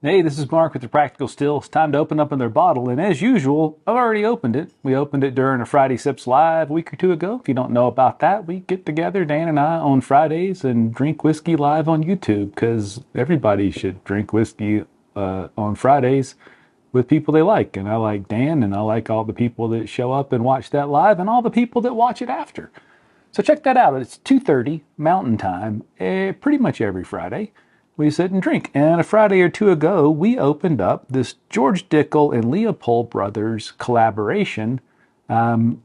Hey, this is Mark with the Practical Still. It's time to open up another bottle, and as usual, I've already opened it. We opened it during a Friday Sips Live a week or two ago. If you don't know about that, we get together, Dan and I, on Fridays and drink whiskey live on YouTube, because everybody should drink whiskey on Fridays with people they like. And I like Dan, and I like all the people that show up and watch that live, and all the people that watch it after. So check that out. It's 2:30 Mountain Time, pretty much every Friday. We sit and drink. And a Friday or two ago, we opened up this George Dickel and Leopold brothers collaboration,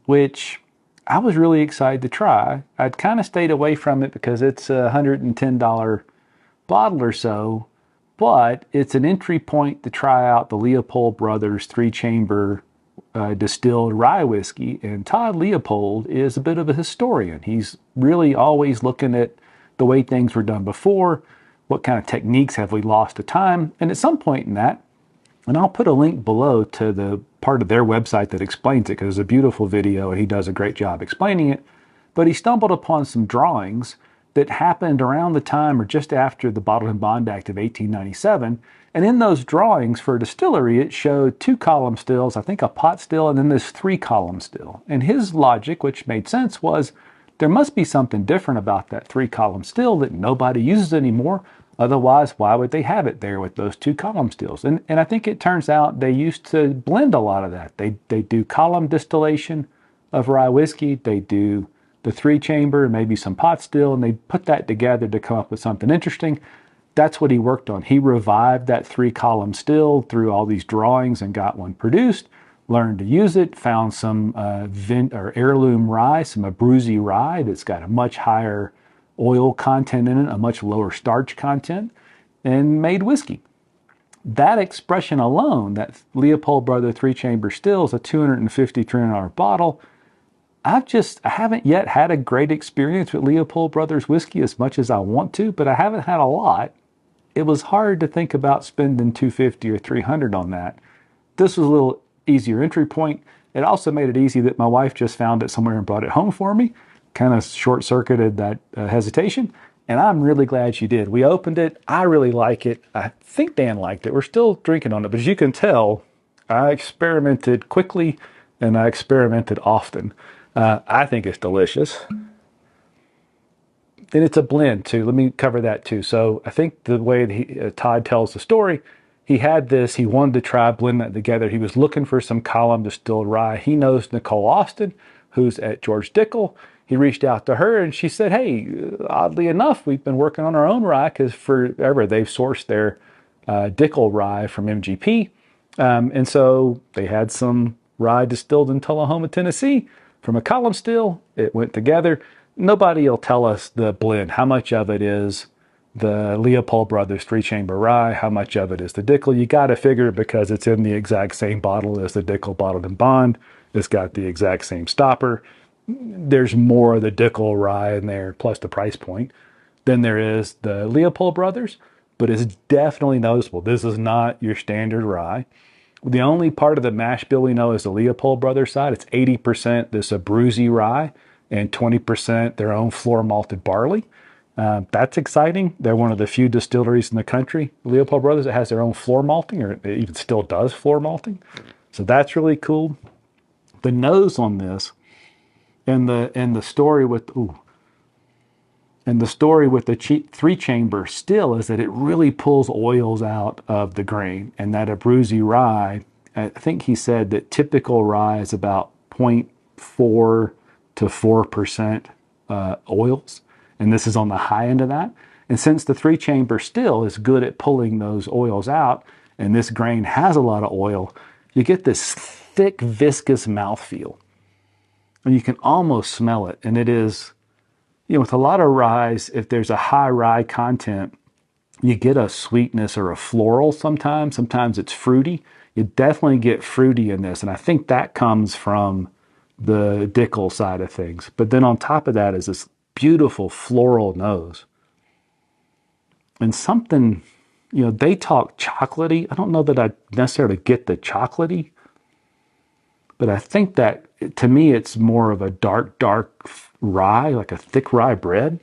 which I was really excited to try. I'd kind of stayed away from it because it's a $110 bottle or so, but it's an entry point to try out the Leopold brothers three-chamber distilled rye whiskey. And Todd Leopold is a bit of a historian. He's really always looking at the way things were done before. What kind of techniques have we lost to time? And at some point in that, and I'll put a link below to the part of their website that explains it, because it's a beautiful video and he does a great job explaining it. But he stumbled upon some drawings that happened around the time or just after the Bottled and Bond Act of 1897. And in those drawings for a distillery, it showed 2-column stills, I think a pot still, and then this 3-column still. And his logic, which made sense, was there must be something different about that 3-column still that nobody uses anymore. Otherwise, why would they have it there with those 2-column stills? And I think it turns out they used to blend a lot of that. They do column distillation of rye whiskey. They do the 3-chamber and maybe some pot still, and they put that together to come up with something interesting. That's what he worked on. He revived that 3-column still through all these drawings and got one produced, learned to use it, found some heirloom rye, some Abruzzi rye that's got a much higher oil content in it, a much lower starch content, and made whiskey. That expression alone, that Leopold Brother 3-chamber still, is a $250, $300 bottle. I haven't yet had a great experience with Leopold Brothers whiskey as much as I want to, but I haven't had a lot. It was hard to think about spending $250 or $300 on that. This was a little easier entry point. It also made it easy that my wife just found it somewhere and brought it home for me. Kind of short-circuited that hesitation, and I'm really glad she did. We opened it. I really like it. I think Dan liked it. We're still drinking on it, but as you can tell, I experimented quickly and I experimented often. I think it's delicious. And it's a blend too. Let me cover that too. So I think the way that Todd tells the story, he had this, he wanted to try blend that together. He was looking for some column distilled rye. He knows Nicole Austin, who's at George Dickel. He reached out to her and she said, hey, oddly enough, we've been working on our own rye because forever they've sourced their Dickel rye from MGP. And so they had some rye distilled in Tullahoma, Tennessee from a column still. It went together. Nobody will tell us the blend, how much of it is the Leopold Brothers 3-chamber rye, how much of it is the Dickel. You got to figure because it's in the exact same bottle as the Dickel Bottled and Bond. It's got the exact same stopper. There's more of the Dickel rye in there, plus the price point, than there is the Leopold Brothers, but it's definitely noticeable. This is not your standard rye. The only part of the mash bill we know is the Leopold Brothers side. It's 80% this Abruzzi rye and 20% their own floor malted barley. That's exciting. They're one of the few distilleries in the country, Leopold Brothers, that has their own floor malting, or it even still does floor malting. So that's really cool. The nose on this, and the story with the 3-chamber still is that it really pulls oils out of the grain. And that Abruzzi rye, I think he said that typical rye is about 0.4 to 4% oils, and this is on the high end of that. And since the 3-chamber still is good at pulling those oils out, and this grain has a lot of oil, you get this thick, viscous mouthfeel. And you can almost smell it. And it is, with a lot of ryes, if there's a high rye content, you get a sweetness or a floral sometimes. Sometimes it's fruity. You definitely get fruity in this. And I think that comes from the Dickel side of things. But then on top of that is this beautiful floral nose. And something, they talk chocolatey. I don't know that I necessarily get the chocolatey, but I think that, to me, it's more of a dark rye, like a thick rye bread.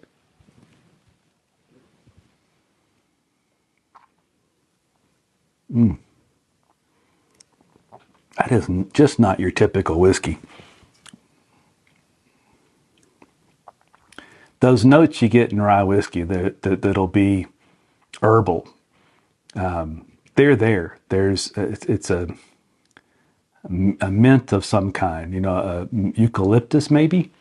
That is just not your typical whiskey. Those notes you get in rye whiskey that'll be herbal, they're there. It's a mint of some kind, eucalyptus maybe.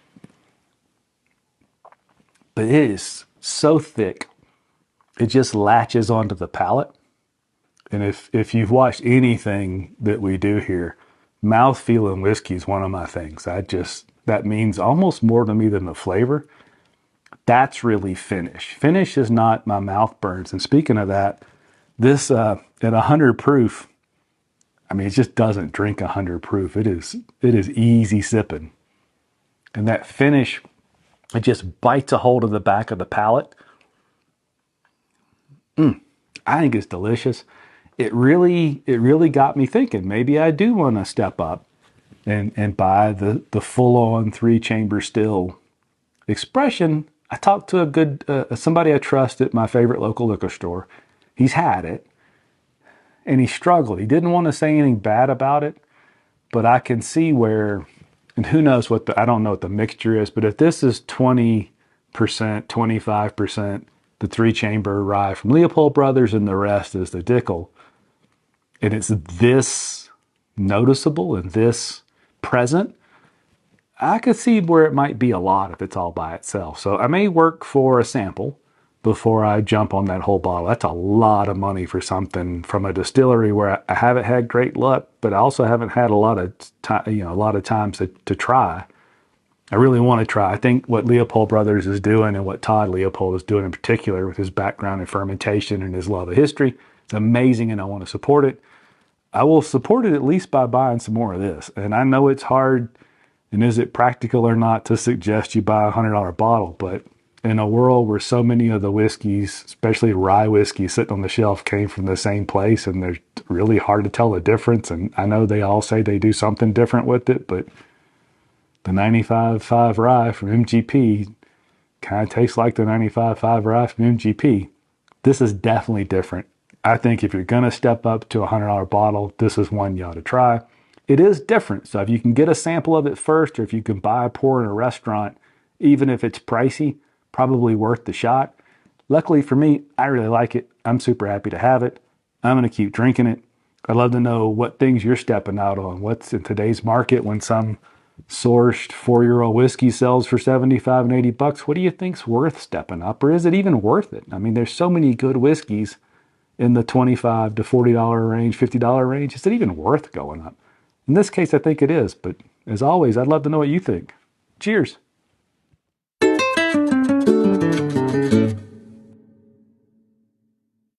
But it is so thick, it just latches onto the palate. And if you've watched anything that we do here, mouthfeel in whiskey is one of my things. That means almost more to me than the flavor. That's really finish. Finish is not my mouth burns. And speaking of that, this at 100 proof, I mean, it just doesn't drink 100 proof. It is easy sipping. And that finish, it just bites a hold of the back of the palate. I think it's delicious. It really got me thinking, maybe I do want to step up and buy the full-on 3-chamber still. Expression, I talked to somebody I trust at my favorite local liquor store. He's had it, and he struggled. He didn't want to say anything bad about it, but I can see where, and who knows I don't know what the mixture is, but if this is 20%, 25%, the 3-chamber rye from Leopold Brothers, and the rest is the Dickel, and it's this noticeable and this present, I could see where it might be a lot if it's all by itself. So I may work for a sample before I jump on that whole bottle. That's a lot of money for something from a distillery where I haven't had great luck, but I also haven't had a lot of times to try. I really want to try. I think what Leopold Brothers is doing, and what Todd Leopold is doing in particular with his background in fermentation and his love of history, it's amazing, and I want to support it. I will support it at least by buying some more of this. And I know it's hard, and is it practical or not to suggest you buy a $100 bottle, but in a world where so many of the whiskeys, especially rye whiskey sitting on the shelf, came from the same place, and they're really hard to tell the difference. And I know they all say they do something different with it, but the 95.5 rye from MGP kind of tastes like the 95.5 rye from MGP. This is definitely different. I think if you're going to step up to a $100 bottle, this is one you ought to try. It is different. So if you can get a sample of it first, or if you can buy a pour in a restaurant, even if it's pricey, probably worth the shot. Luckily for me, I really like it. I'm super happy to have it. I'm going to keep drinking it. I'd love to know what things you're stepping out on. What's in today's market when some sourced 4-year-old whiskey sells for $75 and $80? What do you think's worth stepping up? Or is it even worth it? I mean, there's so many good whiskeys in the $25 to $40 range, $50 range. Is it even worth going up? In this case, I think it is. But as always, I'd love to know what you think. Cheers.